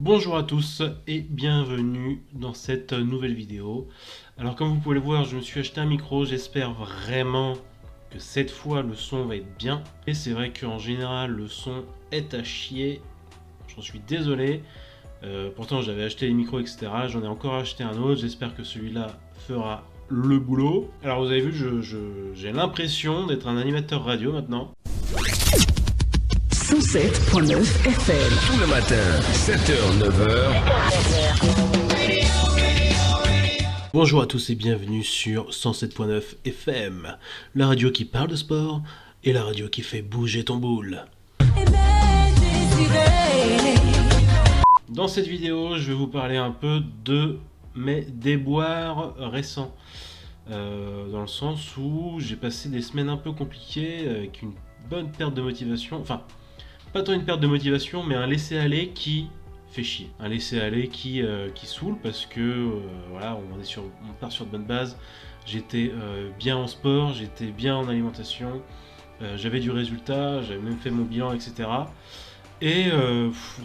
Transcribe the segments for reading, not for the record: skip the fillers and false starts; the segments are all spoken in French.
Bonjour à tous et bienvenue dans cette nouvelle vidéo. Alors comme vous pouvez le voir, je me suis acheté un micro, j'espère vraiment que cette fois le son va être bien. Et c'est vrai qu'en général le son est à chier, j'en suis désolé. Pourtant j'avais acheté les micros etc, j'en ai encore acheté un autre, j'espère que celui-là fera le boulot. Alors vous avez vu, j'ai l'impression d'être un animateur radio maintenant. 107.9 FM. Tout le matin, 7h, 9h. Bonjour à tous et bienvenue sur 107.9 FM, la radio qui parle de sport et la radio qui fait bouger ton boule. Dans cette vidéo, je vais vous parler un peu de mes déboires récents. Dans le sens où j'ai passé des semaines un peu compliquées avec une bonne perte de motivation. Enfin, pas tant une perte de motivation, mais un laisser-aller qui fait chier. Un laisser-aller qui saoule parce que voilà, on part sur de bonnes bases. J'étais bien en sport, j'étais bien en alimentation, j'avais du résultat, j'avais même fait mon bilan, etc. Et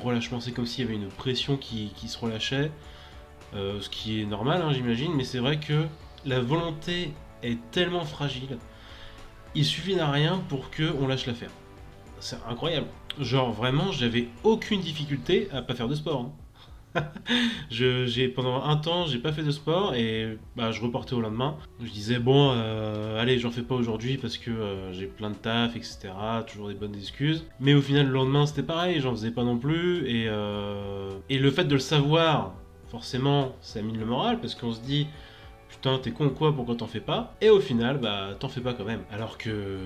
relâchement, c'est comme s'il y avait une pression qui se relâchait, ce qui est normal, hein, j'imagine, mais c'est vrai que la volonté est tellement fragile, il suffit d'un rien pour qu'on lâche l'affaire. C'est incroyable. Genre vraiment, j'avais aucune difficulté à pas faire de sport. Hein. Pendant un temps, j'ai pas fait de sport et je reportais au lendemain. Je disais bon, allez, j'en fais pas aujourd'hui parce que j'ai plein de taf, etc. Toujours des bonnes excuses. Mais au final, le lendemain, c'était pareil, j'en faisais pas non plus. Et le fait de le savoir, forcément, ça mine le moral parce qu'on se dit putain, t'es con ou quoi, pourquoi t'en fais pas? Et au final, t'en fais pas quand même. Alors que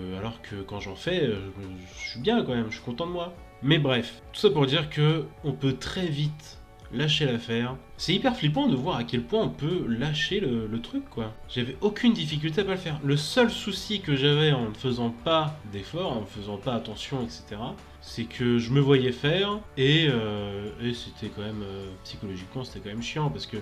quand j'en fais, je suis bien quand même, je suis content de moi. Mais bref, tout ça pour dire que on peut très vite lâcher l'affaire. C'est hyper flippant de voir à quel point on peut lâcher le truc, quoi. J'avais aucune difficulté à pas le faire. Le seul souci que j'avais en ne faisant pas d'efforts, en ne faisant pas attention, etc., c'est que je me voyais faire et c'était quand même, psychologiquement, c'était quand même chiant parce que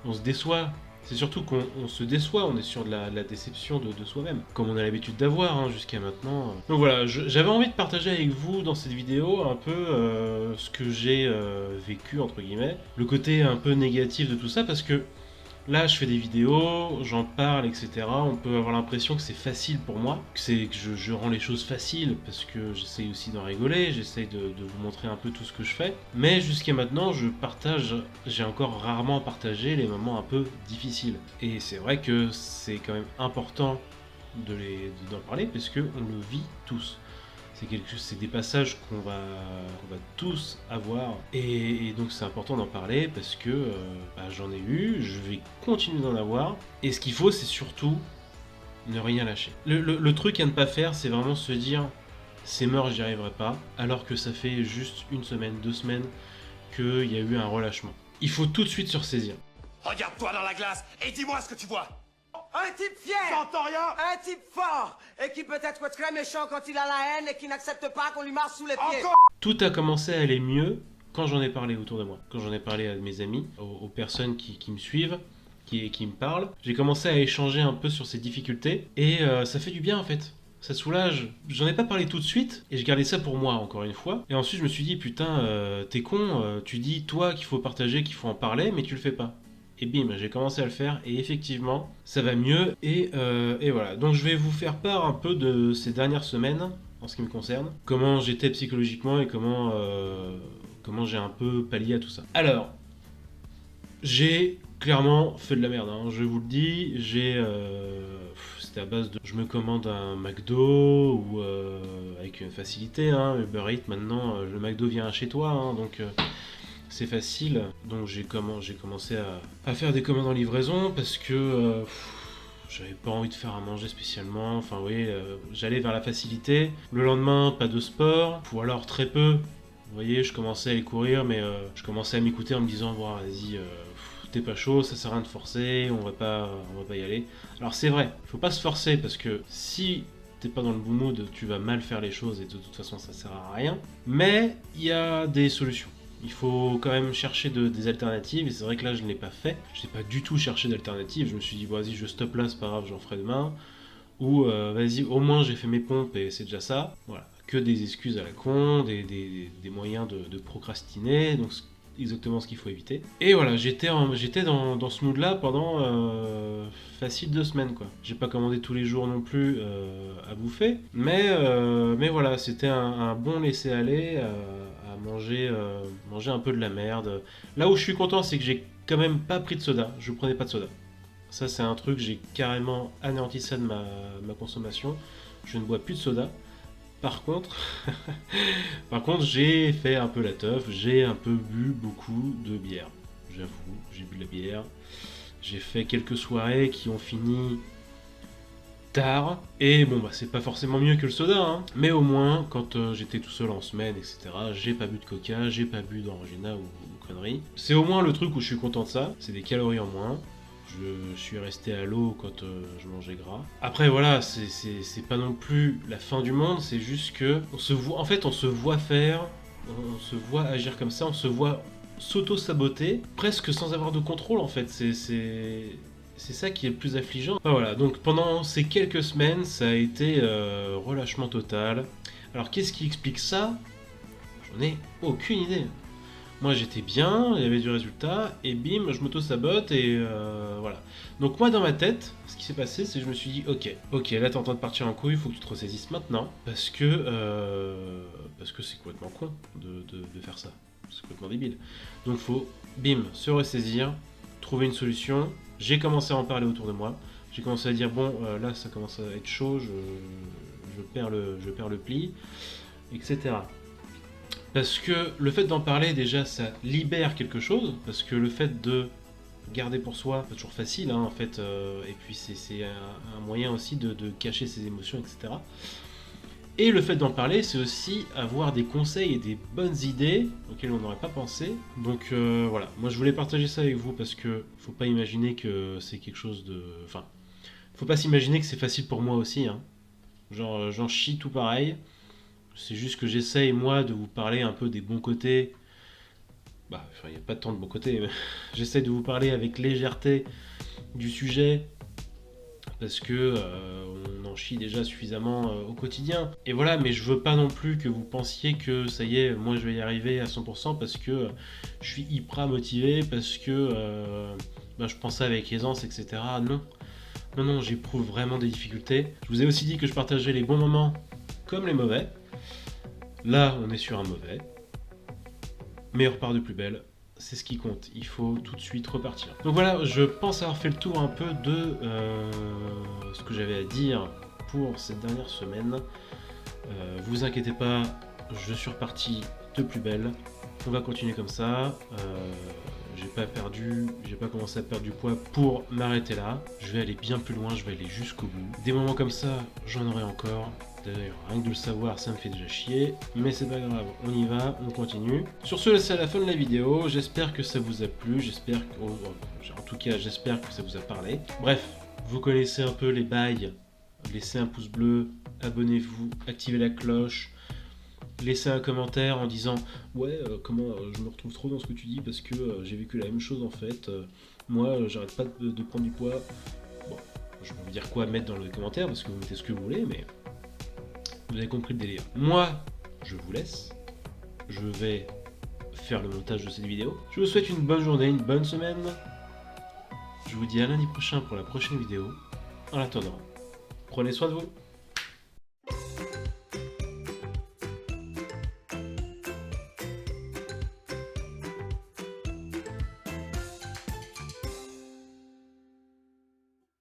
on se déçoit. C'est surtout qu'on se déçoit, on est sur de la déception de soi-même, comme on a l'habitude d'avoir jusqu'à maintenant. Donc voilà, j'avais envie de partager avec vous dans cette vidéo un peu ce que j'ai vécu, entre guillemets, le côté un peu négatif de tout ça, parce que là, je fais des vidéos, j'en parle, etc. On peut avoir l'impression que c'est facile pour moi, que je rends les choses faciles parce que j'essaye aussi d'en rigoler, j'essaye de vous montrer un peu tout ce que je fais. Mais jusqu'à maintenant, j'ai encore rarement partagé les moments un peu difficiles. Et c'est vrai que c'est quand même important d'en parler parce qu'on le vit tous. C'est des passages qu'on va tous avoir et donc c'est important d'en parler parce que j'en ai eu, je vais continuer d'en avoir et ce qu'il faut c'est surtout ne rien lâcher. Le truc à ne pas faire c'est vraiment se dire c'est mort, j'y arriverai pas, alors que ça fait juste une semaine, 2 semaines qu'il y a eu un relâchement. Il faut tout de suite se ressaisir. Regarde-toi dans la glace et dis-moi ce que tu vois. Un type fier! J'entends rien! Un type fort! Et qui peut être très méchant quand il a la haine et qui n'accepte pas qu'on lui marche sous les pieds. Encore! Tout a commencé à aller mieux quand j'en ai parlé autour de moi, quand j'en ai parlé à mes amis, aux personnes qui me suivent, qui me parlent. J'ai commencé à échanger un peu sur ces difficultés et ça fait du bien en fait. Ça soulage. J'en ai pas parlé tout de suite et je gardais ça pour moi encore une fois. Et ensuite je me suis dit putain, t'es con, tu dis toi qu'il faut partager, qu'il faut en parler, mais tu le fais pas. Et bim, j'ai commencé à le faire et effectivement, ça va mieux. Et voilà. Donc je vais vous faire part un peu de ces dernières semaines en ce qui me concerne. Comment j'étais psychologiquement et comment j'ai un peu pallié à tout ça. Alors, j'ai clairement fait de la merde, hein. Je vous le dis. C'était à base de... Je me commande un McDo ou avec facilité, hein, Uber Eats maintenant, le McDo vient chez toi, hein, donc... c'est facile, donc j'ai commencé à faire des commandes en livraison parce que j'avais pas envie de faire à manger spécialement, enfin vous voyez, j'allais vers la facilité. Le lendemain, pas de sport, ou alors très peu. Vous voyez, je commençais à aller courir, mais je commençais à m'écouter en me disant, bon, vas-y, t'es pas chaud, ça sert à rien de forcer, on va pas y aller. Alors c'est vrai, faut pas se forcer parce que si t'es pas dans le bon mood, tu vas mal faire les choses et de toute façon ça sert à rien. Mais il y a des solutions. Il faut quand même chercher des alternatives, et c'est vrai que là je ne l'ai pas fait. Je n'ai pas du tout cherché d'alternatives, je me suis dit bon, vas-y je stoppe là, c'est pas grave, j'en ferai demain. Ou vas-y, au moins j'ai fait mes pompes et c'est déjà ça. Voilà, que des excuses à la con, des moyens de procrastiner. Donc exactement ce qu'il faut éviter. Et voilà, j'étais dans ce mood-là pendant facile 2 semaines, quoi. J'ai pas commandé tous les jours non plus à bouffer, mais voilà, c'était un bon laisser-aller à manger un peu de la merde. Là où je suis content, c'est que j'ai quand même pas pris de soda. Je prenais pas de soda. Ça, c'est un truc, j'ai carrément anéanti ça de ma consommation. Je ne bois plus de soda. Par contre, j'ai fait un peu la teuf, j'ai un peu bu beaucoup de bière. J'avoue, j'ai bu de la bière. J'ai fait quelques soirées qui ont fini tard. Et bon, bah c'est pas forcément mieux que le soda, hein. Mais au moins, quand j'étais tout seul en semaine, etc., j'ai pas bu de coca, j'ai pas bu d'orangina ou conneries. C'est au moins le truc où je suis content de ça. C'est des calories en moins. Je suis resté à l'eau quand je mangeais gras. Après voilà, c'est pas non plus la fin du monde, c'est juste que on se voit faire, on se voit agir comme ça, on se voit s'auto-saboter, presque sans avoir de contrôle en fait. C'est ça qui est le plus affligeant. Enfin, voilà, donc pendant ces quelques semaines, ça a été relâchement total. Alors qu'est-ce qui explique ça? J'en ai aucune idée. Moi j'étais bien, il y avait du résultat, et bim, je m'auto-sabote, et voilà. Donc moi dans ma tête, ce qui s'est passé, c'est que je me suis dit, ok, là t'es en train de partir en couille, il faut que tu te ressaisisses maintenant, parce que c'est complètement con de faire ça, c'est complètement débile. Donc faut, bim, se ressaisir, trouver une solution. J'ai commencé à en parler autour de moi, j'ai commencé à dire, bon, là ça commence à être chaud, je perds le pli, etc. Parce que le fait d'en parler, déjà, ça libère quelque chose. Parce que le fait de garder pour soi, c'est toujours facile, hein, en fait. Et puis c'est un moyen aussi de cacher ses émotions, etc. Et le fait d'en parler, c'est aussi avoir des conseils et des bonnes idées auxquelles on n'aurait pas pensé. Donc voilà, moi je voulais partager ça avec vous parce que faut pas imaginer que c'est quelque chose de... Enfin, faut pas s'imaginer que c'est facile pour moi aussi, hein. Genre, j'en chie tout pareil. C'est juste que j'essaye, moi, de vous parler un peu des bons côtés. Bah, enfin, il n'y a pas tant de bons côtés, mais j'essaye de vous parler avec légèreté du sujet, parce que on en chie déjà suffisamment au quotidien. Et voilà, mais je veux pas non plus que vous pensiez que ça y est, moi je vais y arriver à 100% parce que je suis hyper motivé, parce que je pense ça avec aisance, etc. Non, j'éprouve vraiment des difficultés. Je vous ai aussi dit que je partageais les bons moments comme les mauvais. Là, on est sur un mauvais. Mais on repart de plus belle. C'est ce qui compte. Il faut tout de suite repartir. Donc voilà, je pense avoir fait le tour un peu de ce que j'avais à dire pour cette dernière semaine. Vous inquiétez pas, je suis reparti de plus belle. On va continuer comme ça. J'ai pas commencé à perdre du poids pour m'arrêter là. Je vais aller bien plus loin, je vais aller jusqu'au bout. Des moments comme ça, j'en aurai encore. D'ailleurs, rien que de le savoir, ça me fait déjà chier, mais c'est pas grave, on y va, on continue. Sur ce, c'est à la fin de la vidéo, j'espère que ça vous a plu, en tout cas, j'espère que ça vous a parlé. Bref, vous connaissez un peu les bails, laissez un pouce bleu, abonnez-vous, activez la cloche, laissez un commentaire en disant « Ouais, comment je me retrouve trop dans ce que tu dis parce que j'ai vécu la même chose en fait, moi j'arrête pas de prendre du poids. » Bon, je vais vous dire quoi mettre dans le commentaire parce que vous mettez ce que vous voulez, mais... Vous avez compris le délire. Moi, je vous laisse. Je vais faire le montage de cette vidéo. Je vous souhaite une bonne journée, une bonne semaine. Je vous dis à lundi prochain pour la prochaine vidéo. En attendant, prenez soin de vous.